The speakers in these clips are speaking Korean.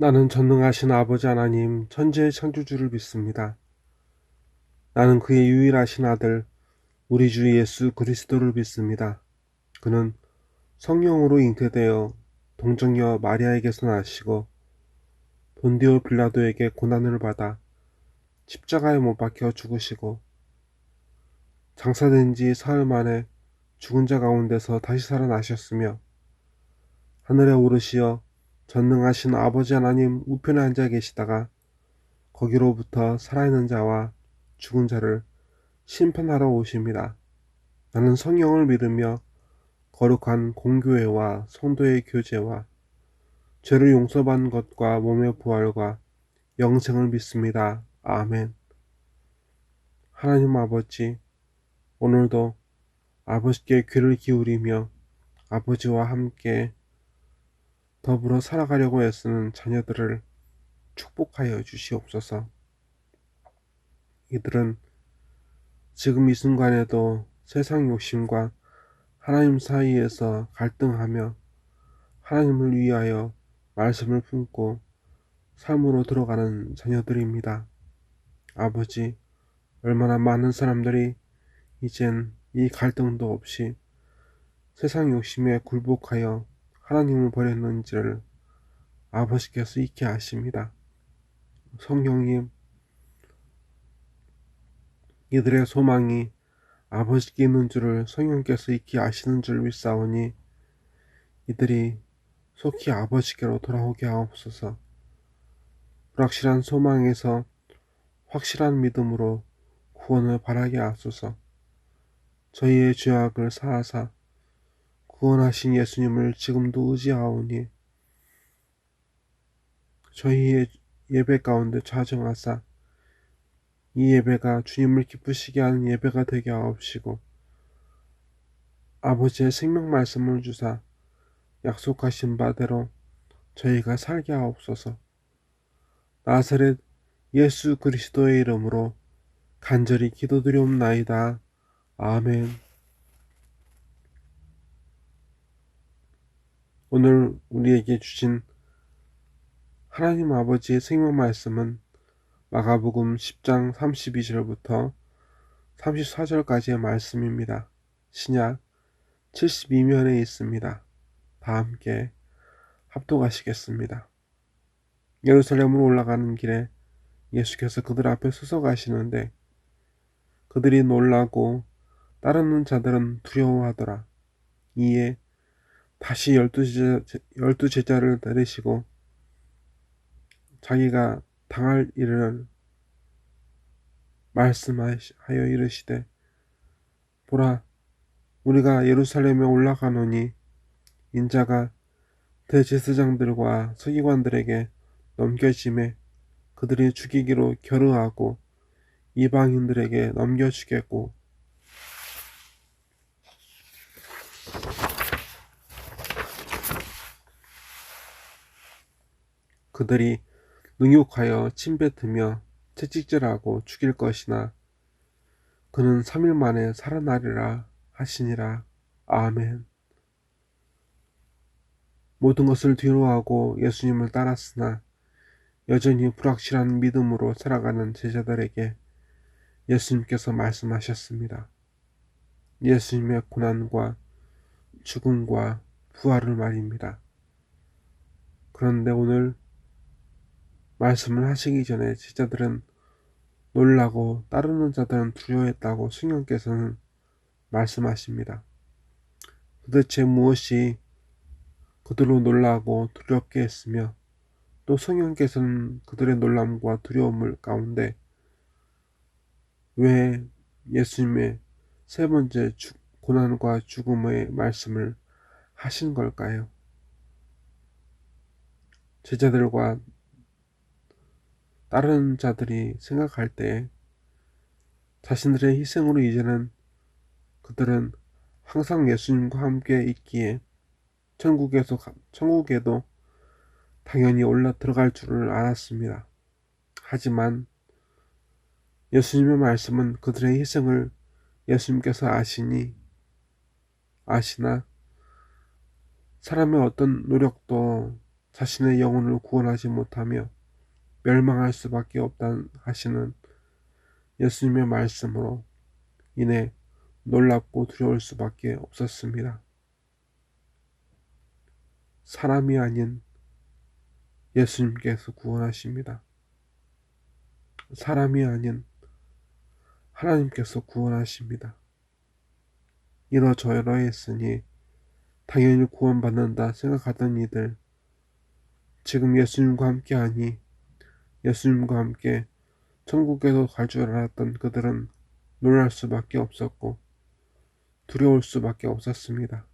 나는 전능하신 아버지 하나님, 천지의 창조주를 믿습니다. 나는 그의 유일하신 아들, 우리 주 예수 그리스도를 믿습니다. 그는 성령으로 잉태되어 동정녀 마리아에게서 나시고 본디오 빌라도에게 고난을 받아 십자가에 못 박혀 죽으시고 장사된 지 사흘 만에 죽은 자 가운데서 다시 살아나셨으며 하늘에 오르시어 전능하신 아버지 하나님 우편에 앉아 계시다가 거기로부터 살아있는 자와 죽은 자를 심판하러 오십니다. 나는 성령을 믿으며 거룩한 공교회와 성도의 교제와 죄를 용서받는 것과 몸의 부활과 영생을 믿습니다. 아멘. 하나님 아버지, 오늘도 아버지께 귀를 기울이며 아버지와 함께 더불어 살아가려고 애쓰는 자녀들을 축복하여 주시옵소서. 이들은 지금 이 순간에도 세상 욕심과 하나님 사이에서 갈등하며 하나님을 위하여 말씀을 품고 삶으로 들어가는 자녀들입니다. 아버지, 얼마나 많은 사람들이 이젠 이 갈등도 없이 세상 욕심에 굴복하여 하나님을 버렸는지를 아버지께서 잊게 하십니다. 성령님, 이들의 소망이 아버지께 있는 줄을 성령께서 잊게 하시는 줄 믿사오니 이들이 속히 아버지께로 돌아오게 하옵소서. 불확실한 소망에서 확실한 믿음으로 구원을 바라게 하소서. 저희의 죄악을 사하사 구원하신 예수님을 지금도 의지하오니 저희의 예배 가운데 좌정하사 이 예배가 주님을 기쁘시게 하는 예배가 되게 하옵시고 아버지의 생명 말씀을 주사 약속하신 바대로 저희가 살게 하옵소서. 나사렛 예수 그리스도의 이름으로 간절히 기도드리옵나이다. 아멘. 오늘 우리에게 주신 하나님 아버지의 생명 말씀은 마가복음 10장 32절부터 34절까지의 말씀입니다. 신약 72면에 있습니다. 다 함께 합독하시겠습니다. 예루살렘으로 올라가는 길에 예수께서 그들 앞에 서서 가시는데 그들이 놀라고 따르는 자들은 두려워하더라. 이에 다시 열두 제자를 내리시고 자기가 당할 일을 말씀하여 이르시되 보라, 우리가 예루살렘에 올라가노니 인자가 대제사장들과 서기관들에게 넘겨짐에 그들이 죽이기로 결의하고 이방인들에게 넘겨주겠고 그들이 능욕하여 침뱉으며 채찍질하고 죽일 것이나 그는 3일 만에 살아나리라 하시니라. 아멘. 모든 것을 뒤로하고 예수님을 따랐으나 여전히 불확실한 믿음으로 살아가는 제자들에게 예수님께서 말씀하셨습니다. 예수님의 고난과 죽음과 부활을 말입니다. 그런데 오늘 말씀을 하시기 전에 제자들은 놀라고 따르는 자들은 두려워했다고 성령께서는 말씀하십니다. 도대체 무엇이 그들로 놀라고 두렵게 했으며 또 성령께서는 그들의 놀람과 두려움을 가운데 왜 예수님의 세 번째 고난과 죽음의 말씀을 하신 걸까요? 제자들과 다른 자들이 생각할 때 자신들의 희생으로 이제는 그들은 항상 예수님과 함께 있기에 천국에도 당연히 올라 들어갈 줄을 알았습니다. 하지만 예수님의 말씀은 그들의 희생을 예수님께서 아시나 사람의 어떤 노력도 자신의 영혼을 구원하지 못하며 멸망할 수밖에 없다 하시는 예수님의 말씀으로 인해 놀랍고 두려울 수밖에 없었습니다. 사람이 아닌 예수님께서 구원하십니다. 사람이 아닌 하나님께서 구원하십니다. 이러저러했으니 당연히 구원받는다 생각하던 이들, 지금 예수님과 함께하니 예수님과 함께 천국에도 갈 줄 알았던 그들은 놀랄 수밖에 없었고 두려울 수밖에 없었습니다.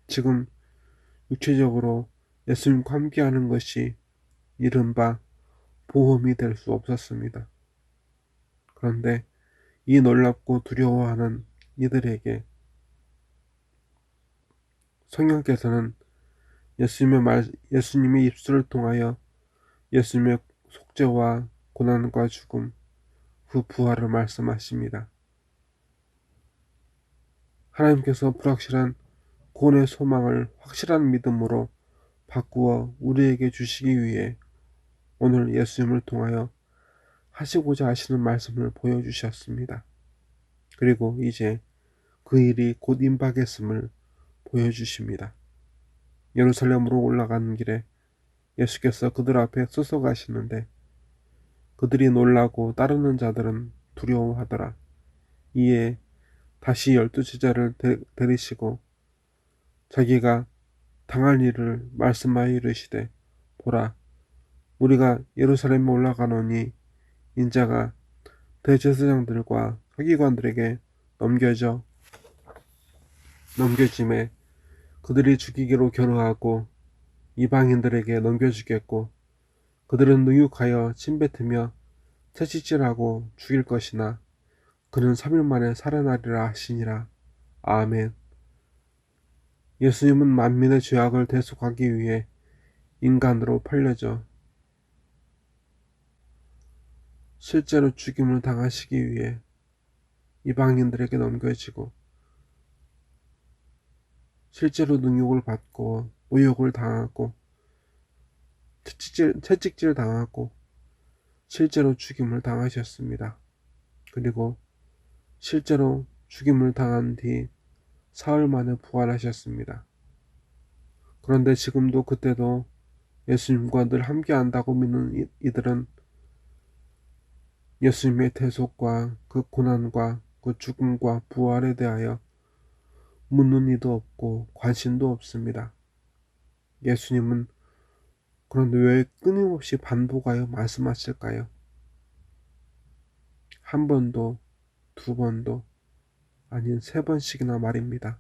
지금 육체적으로 예수님과 함께하는 것이 이른바 보험이 될 수 없었습니다. 그런데 이 놀랍고 두려워하는 이들에게 성령께서는 예수님의 입술을 통하여 예수님의 속죄와 고난과 죽음, 그 부활을 말씀하십니다. 하나님께서 불확실한 구원의 소망을 확실한 믿음으로 바꾸어 우리에게 주시기 위해 오늘 예수님을 통하여 하시고자 하시는 말씀을 보여주셨습니다. 그리고 이제 그 일이 곧 임박했음을 보여주십니다. 예루살렘으로 올라가는 길에 예수께서 그들 앞에 서서 가시는데 그들이 놀라고 따르는 자들은 두려워하더라. 이에 다시 12제자를 데리시고 자기가 당할 일을 말씀하여 이르시되, 보라, 우리가 예루살렘에 올라가노니 인자가 대제사장들과 서기관들에게 넘겨짐에 그들이 죽이기로 결의하고 이방인들에게 넘겨주겠고 그들은 능욕하여 침뱉으며 채찍질하고 죽일 것이나 그는 3일 만에 살아나리라 하시니라. 아멘. 예수님은 만민의 죄악을 대속하기 위해 인간으로 팔려져 실제로 죽임을 당하시기 위해 이방인들에게 넘겨지고 실제로 능욕을 받고 모욕을 당하고 채찍질 당하고 실제로 죽임을 당하셨습니다. 그리고 실제로 죽임을 당한 뒤 사흘 만에 부활하셨습니다. 그런데 지금도 그때도 예수님과 늘 함께 한다고 믿는 이들은 예수님의 대속과 그 고난과 그 죽음과 부활에 대하여 묻는 이도 없고 관심도 없습니다. 예수님은 그런데 왜 끊임없이 반복하여 말씀하실까요? 한 번도, 두 번도, 아닌 3번씩이나 말입니다.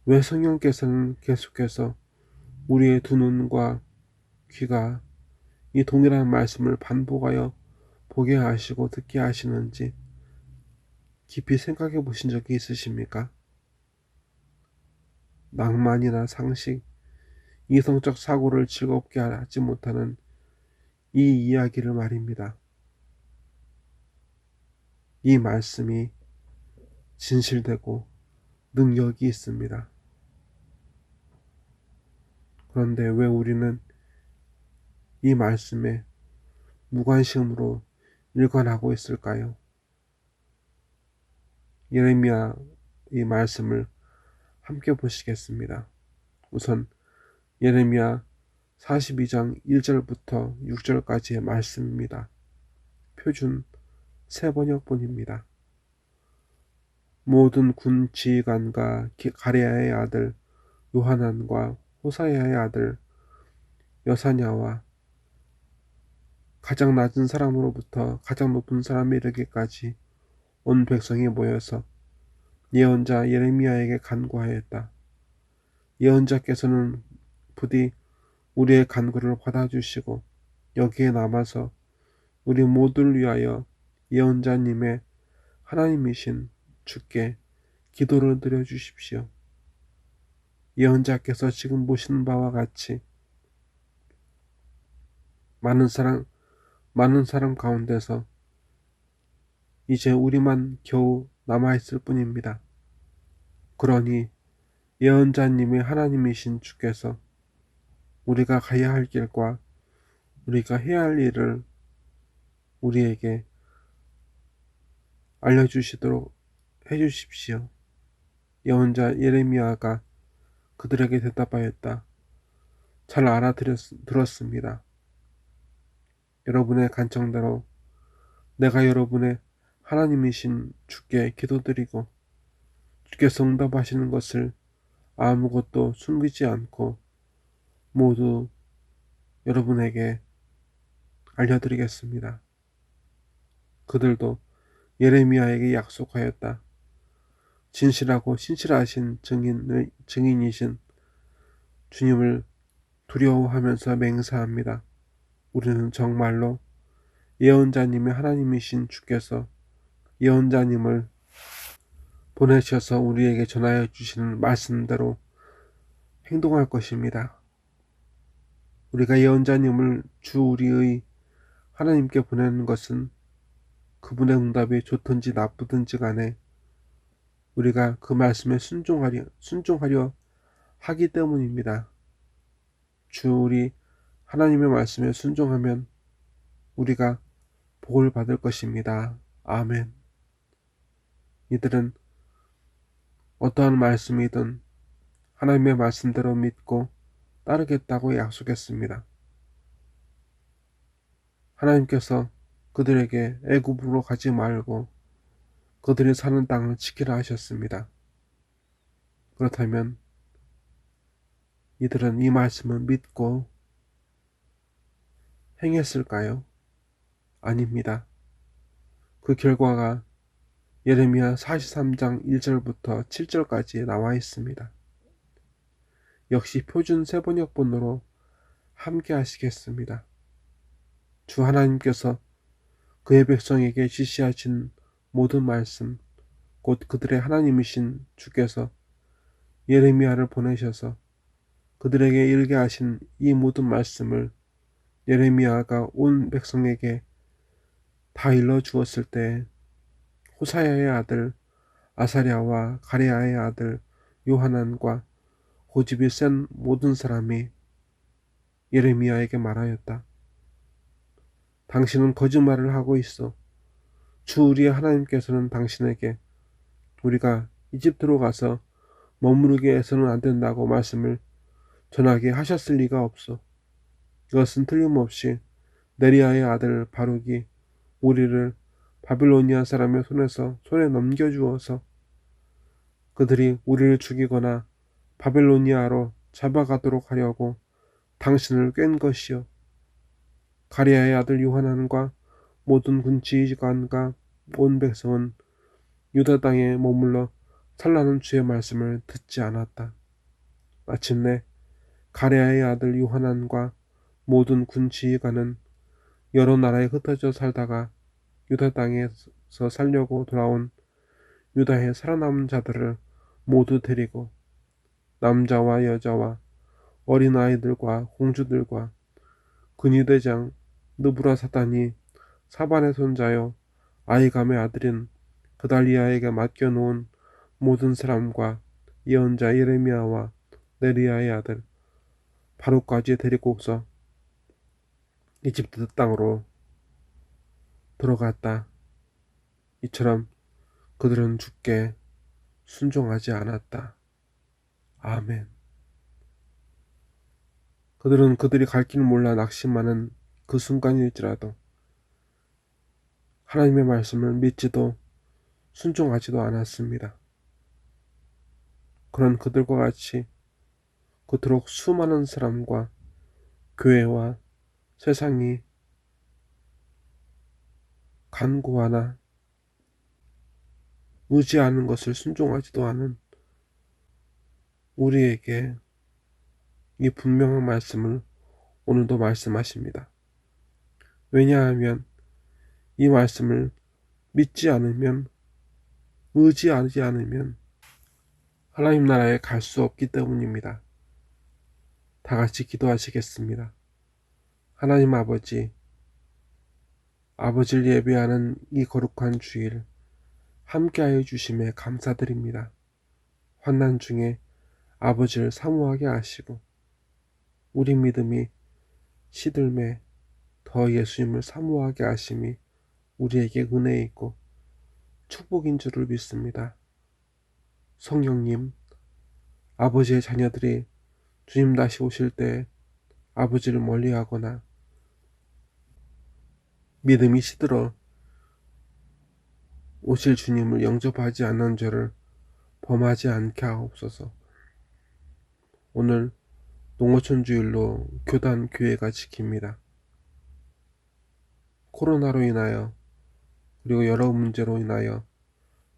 왜 성령께서는 계속해서 우리의 두 눈과 귀가 이 동일한 말씀을 반복하여 보게 하시고 듣게 하시는지 깊이 생각해 보신 적이 있으십니까? 낭만이나 상식, 이성적 사고를 즐겁게 하지 못하는 이 이야기를 말입니다. 이 말씀이 진실되고 능력이 있습니다. 그런데 왜 우리는 이 말씀에 무관심으로 일관하고 있을까요? 예레미야 이 말씀을 함께 보시겠습니다. 우선 예레미야 42장 1절부터 6절까지의 말씀입니다. 표준 새번역본입니다. 모든 군 지휘관과 가레야의 아들 요하난과 호사야의 아들 여사냐와 가장 낮은 사람으로부터 가장 높은 사람에 이르기까지 온 백성이 모여서 예언자 예레미야에게 간구하였다. 예언자께서는 부디 우리의 간구를 받아주시고 여기에 남아서 우리 모두를 위하여 예언자님의 하나님이신 주께 기도를 드려주십시오. 예언자께서 지금 보시는 바와 같이 많은 사람 가운데서 이제 우리만 겨우 남아있을 뿐입니다. 그러니 예언자님의 하나님이신 주께서 우리가 가야 할 길과 우리가 해야 할 일을 우리에게 알려주시도록 해주십시오. 예언자 예레미야가 그들에게 대답하였다. 잘 알아들었습니다. 여러분의 간청대로 내가 여러분의 하나님이신 주께 기도드리고 주께서 응답하시는 것을 아무것도 숨기지 않고 모두 여러분에게 알려드리겠습니다. 그들도 예레미야에게 약속하였다. 진실하고 신실하신 증인이신 주님을 두려워하면서 맹세합니다. 우리는 정말로 예언자님의 하나님이신 주께서 예언자님을 보내셔서 우리에게 전하여 주시는 말씀대로 행동할 것입니다. 우리가 예언자님을 주 우리의 하나님께 보내는 것은 그분의 응답이 좋든지 나쁘든지 간에 우리가 그 말씀에 순종하려 하기 때문입니다. 주 우리 하나님의 말씀에 순종하면 우리가 복을 받을 것입니다. 아멘. 이들은 어떠한 말씀이든 하나님의 말씀대로 믿고 따르겠다고 약속했습니다. 하나님께서 그들에게 애굽으로 가지 말고 그들이 사는 땅을 지키라 하셨습니다. 그렇다면 이들은 이 말씀을 믿고 행했을까요? 아닙니다. 그 결과가 예레미야 43장 1절부터 7절까지 나와 있습니다. 역시 표준 세번역본으로 함께 하시겠습니다. 주 하나님께서 그의 백성에게 지시하신 모든 말씀, 곧 그들의 하나님이신 주께서 예레미야를 보내셔서 그들에게 일게 하신 이 모든 말씀을 예레미야가 온 백성에게 다 일러 주었을 때 호사야의 아들 아사랴와 가레야의 아들 요하난과 고집이 센 모든 사람이 예레미야에게 말하였다. 당신은 거짓말을 하고 있어. 주 우리의 하나님께서는 당신에게 우리가 이집트로 가서 머무르게 해서는 안 된다고 말씀을 전하게 하셨을 리가 없어. 이것은 틀림없이 네리야의 아들 바룩이 우리를 바빌로니아 사람의 손에 넘겨주어서 그들이 우리를 죽이거나 바빌로니아로 잡아가도록 하려고 당신을 꽹 것이요. 가랴의 아들 요하난과 모든 군지휘관과 온 백성은 유다 땅에 머물러 살라는 주의 말씀을 듣지 않았다. 마침내 가랴의 아들 요하난과 모든 군지휘관은 여러 나라에 흩어져 살다가 유다 땅에서 살려고 돌아온 유다의 살아남은 자들을 모두 데리고 남자와 여자와 어린아이들과 공주들과 근위대장 느부라사단이 사반의 손자요 아이감의 아들인 그달리아에게 맡겨놓은 모든 사람과 예언자 예레미야와 네리야의 아들 바룩까지 데리고서 이집트 땅으로 들어갔다. 이처럼 그들은 주께 순종하지 않았다. 아멘. 그들은 그들이 갈 길 몰라 낙심하는 그 순간일지라도 하나님의 말씀을 믿지도 순종하지도 않았습니다. 그런 그들과 같이 그토록 수많은 사람과 교회와 세상이 간구하나 의지하는 것을 순종하지도 않은 우리에게 이 분명한 말씀을 오늘도 말씀하십니다. 왜냐하면 이 말씀을 믿지 않으면 의지하지 않으면 하나님 나라에 갈 수 없기 때문입니다. 다 같이 기도하시겠습니다. 하나님 아버지를 예배하는 이 거룩한 주일 함께하여 주심에 감사드립니다. 환난 중에 아버지를 사모하게 하시고 우리 믿음이 시들매 더 예수님을 사모하게 하심이 우리에게 은혜이고 축복인 줄을 믿습니다. 성령님, 아버지의 자녀들이 주님 다시 오실 때 아버지를 멀리하거나 믿음이 시들어 오실 주님을 영접하지 않는 죄를 범하지 않게 하옵소서. 오늘 농어촌 주일로 교단 교회가 지킵니다. 코로나로 인하여 그리고 여러 문제로 인하여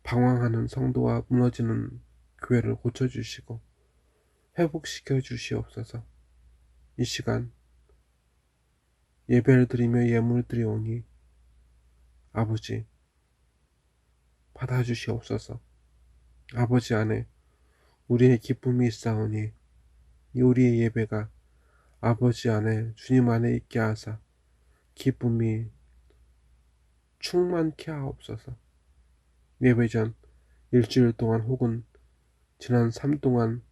방황하는 성도와 무너지는 교회를 고쳐주시고 회복시켜 주시옵소서. 이 시간 예배를 드리며 예물을 드리오니 아버지 받아주시옵소서. 아버지 안에 우리의 기쁨이 있사오니 이 우리의 예배가 아버지 안에 주님 안에 있게 하사 기쁨이 충만케 하옵소서. 예배 전 일주일 동안 혹은 지난 삶 동안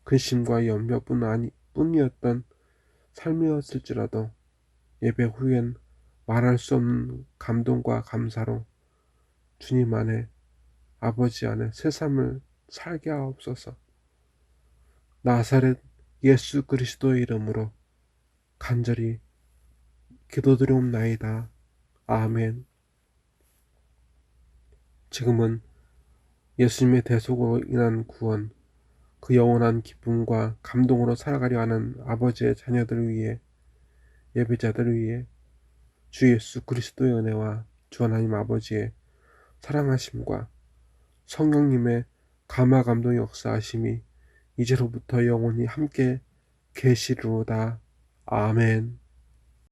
근심과 뿐이었던 삶이었을지라도 예배 후엔 말할 수 없는 감동과 감사로 주님 안에 아버지 안에 새 삶을 살게 하옵소서. 나사렛 예수 그리스도의 이름으로 간절히 기도드리옵나이다. 아멘. 지금은 예수님의 대속으로 인한 구원, 그 영원한 기쁨과 감동으로 살아가려 하는 아버지의 자녀들을 위해, 예배자들을 위해 주 예수 그리스도의 은혜와 주 하나님 아버지의 사랑하심과 성령님의 감화 감동 역사하심이 이제로부터 영원히 함께 계시리로다. 아멘.